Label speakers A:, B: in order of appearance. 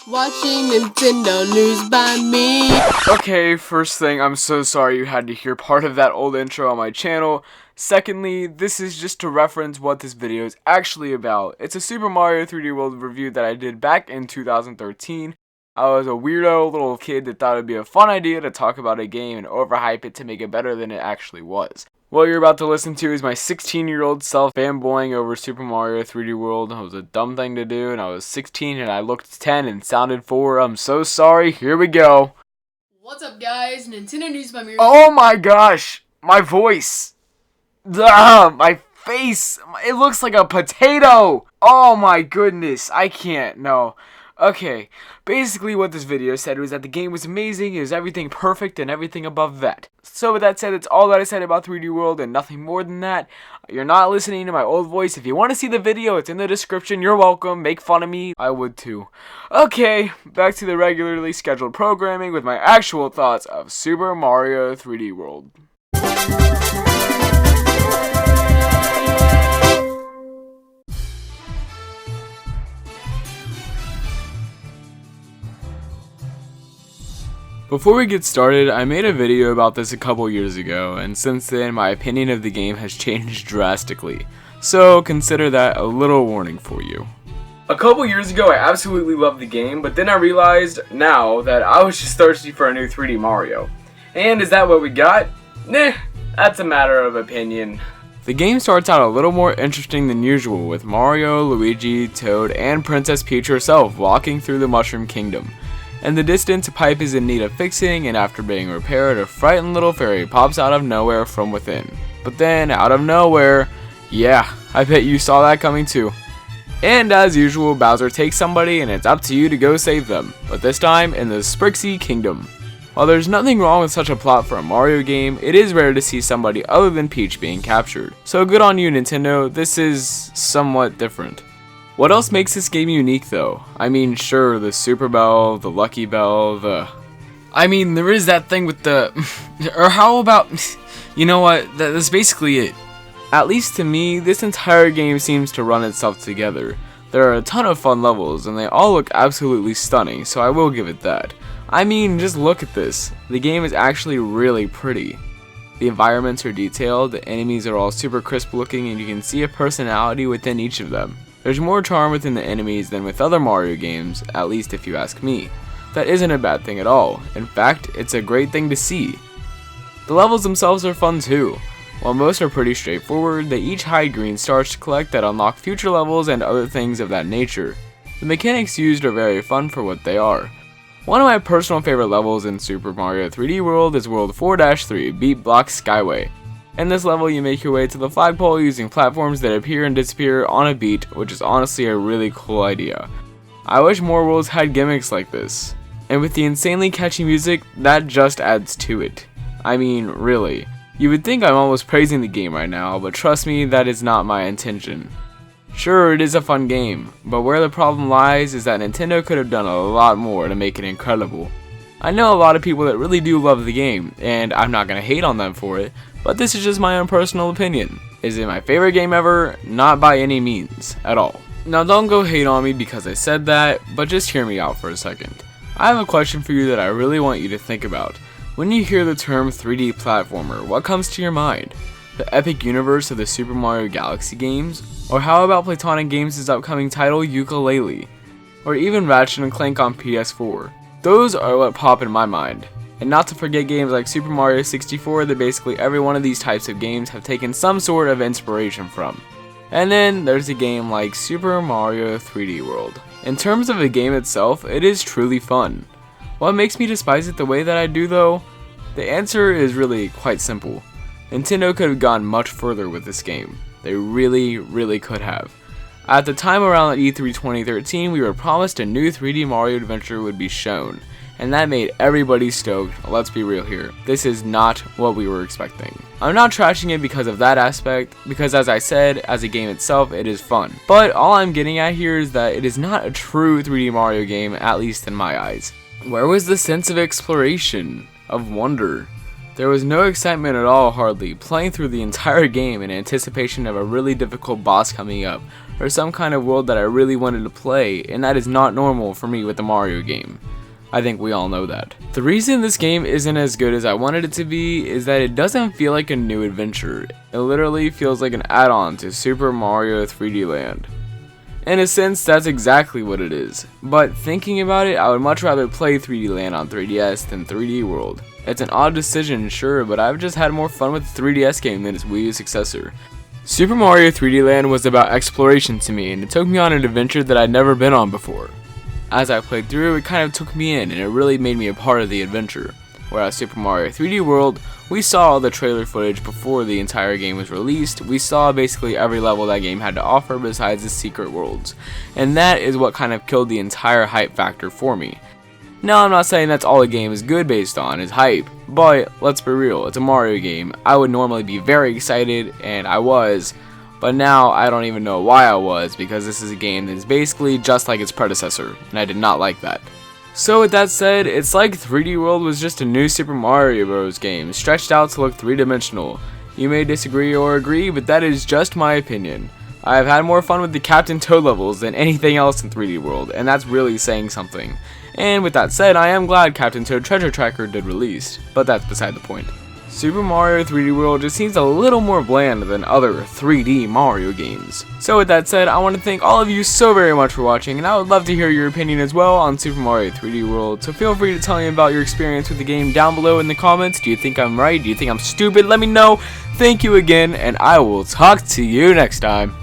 A: Watching Nintendo news by me.
B: Okay, first thing, I'm so sorry you had to hear part of that old intro on my channel. Secondly, this is just to reference what this video is actually about. It's a Super Mario 3D World review that I did back in 2013. I was a weirdo little kid that thought it'd be a fun idea to talk about a game and overhype it to make it better than it actually was. What you're about to listen to is my 16-year-old self fanboying over Super Mario 3D World. It was a dumb thing to do, and I was 16 and I looked 10 and sounded 4. I'm so sorry. Here we go.
A: What's up, guys? Nintendo news by me.
B: Oh my gosh, my voice. Ugh, my face. It looks like a potato. Oh my goodness, I can't. No. Okay, basically what this video said was that the game was amazing, it was everything perfect and everything above that. So with that said, that's all that I said about 3D World and nothing more than that. You're not listening to my old voice. If you want to see the video, it's in the description. You're welcome. Make fun of me. I would too. Okay, back to the regularly scheduled programming with my actual thoughts of Super Mario 3D World. Before we get started, I made a video about this a couple years ago, and since then my opinion of the game has changed drastically, so consider that a little warning for you. A couple years ago I absolutely loved the game, but then I realized now that I was just thirsty for a new 3D Mario. And is that what we got? Nah, that's a matter of opinion. The game starts out a little more interesting than usual with Mario, Luigi, Toad, and Princess Peach herself walking through the Mushroom Kingdom. In the distance, a pipe is in need of fixing, and after being repaired, a frightened little fairy pops out of nowhere from within. But then, out of nowhere, yeah, I bet you saw that coming too. And as usual, Bowser takes somebody and it's up to you to go save them, but this time in the Sprixie Kingdom. While there's nothing wrong with such a plot for a Mario game, it is rare to see somebody other than Peach being captured. So good on you, Nintendo, this is somewhat different. What else makes this game unique though? I mean, sure, the Super Bell, the Lucky Bell, there is that thing with the... or how about... you know what, that's basically it. At least to me, this entire game seems to run itself together. There are a ton of fun levels, and they all look absolutely stunning, so I will give it that. I mean, just look at this. The game is actually really pretty. The environments are detailed, the enemies are all super crisp looking, and you can see a personality within each of them. There's more charm within the enemies than with other Mario games, at least if you ask me. That isn't a bad thing at all. In fact, it's a great thing to see. The levels themselves are fun too. While most are pretty straightforward, they each hide green stars to collect that unlock future levels and other things of that nature. The mechanics used are very fun for what they are. One of my personal favorite levels in Super Mario 3D World is World 4-3, Beat Block Skyway. In this level, you make your way to the flagpole using platforms that appear and disappear on a beat, which is honestly a really cool idea. I wish more worlds had gimmicks like this. And with the insanely catchy music, that just adds to it. I mean, really. You would think I'm almost praising the game right now, but trust me, that is not my intention. Sure, it is a fun game, but where the problem lies is that Nintendo could have done a lot more to make it incredible. I know a lot of people that really do love the game, and I'm not gonna hate on them for it, but this is just my own personal opinion. Is it my favorite game ever? Not by any means, at all. Now don't go hate on me because I said that, but just hear me out for a second. I have a question for you that I really want you to think about. When you hear the term 3D platformer, what comes to your mind? The epic universe of the Super Mario Galaxy games? Or how about Platonic Games' upcoming title Yooka-Laylee? Or even Ratchet & Clank on PS4? Those are what pop in my mind. And not to forget games like Super Mario 64 that basically every one of these types of games have taken some sort of inspiration from. And then there's a game like Super Mario 3D World. In terms of the game itself, it is truly fun. What makes me despise it the way that I do though? The answer is really quite simple. Nintendo could have gone much further with this game. They really could have. At the time around E3 2013, we were promised a new 3D Mario adventure would be shown. And that made everybody stoked. Let's be real here. This is not what we were expecting. I'm not trashing it because of that aspect, because as I said, as a game itself, it is fun. But all I'm getting at here is that it is not a true 3D Mario game, at least in my eyes. Where was the sense of exploration, of wonder? There was no excitement at all hardly, playing through the entire game in anticipation of a really difficult boss coming up, or some kind of world that I really wanted to play, and that is not normal for me with a Mario game. I think we all know that. The reason this game isn't as good as I wanted it to be is that it doesn't feel like a new adventure. It literally feels like an add-on to Super Mario 3D Land. In a sense, that's exactly what it is. But thinking about it, I would much rather play 3D Land on 3DS than 3D World. It's an odd decision, sure, but I've just had more fun with the 3DS game than its Wii U successor. Super Mario 3D Land was about exploration to me, and it took me on an adventure that I'd never been on before. As I played through, it kind of took me in, and it really made me a part of the adventure. Whereas Super Mario 3D World, we saw all the trailer footage before the entire game was released. We saw basically every level that game had to offer besides the secret worlds. And that is what kind of killed the entire hype factor for me. Now, I'm not saying that's all a game is good based on, is hype, but let's be real, it's a Mario game. I would normally be very excited, and I was, but now I don't even know why I was, because this is a game that is basically just like its predecessor, and I did not like that. So with that said, it's like 3D World was just a new Super Mario Bros. Game, stretched out to look three-dimensional. You may disagree or agree, but that is just my opinion. I have had more fun with the Captain Toad levels than anything else in 3D World, and that's really saying something. And with that said, I am glad Captain Toad Treasure Tracker did release, but that's beside the point. Super Mario 3D World just seems a little more bland than other 3D Mario games. So with that said, I want to thank all of you so very much for watching, and I would love to hear your opinion as well on Super Mario 3D World, so feel free to tell me about your experience with the game down below in the comments. Do you think I'm right? Do you think I'm stupid? Let me know. Thank you again, and I will talk to you next time.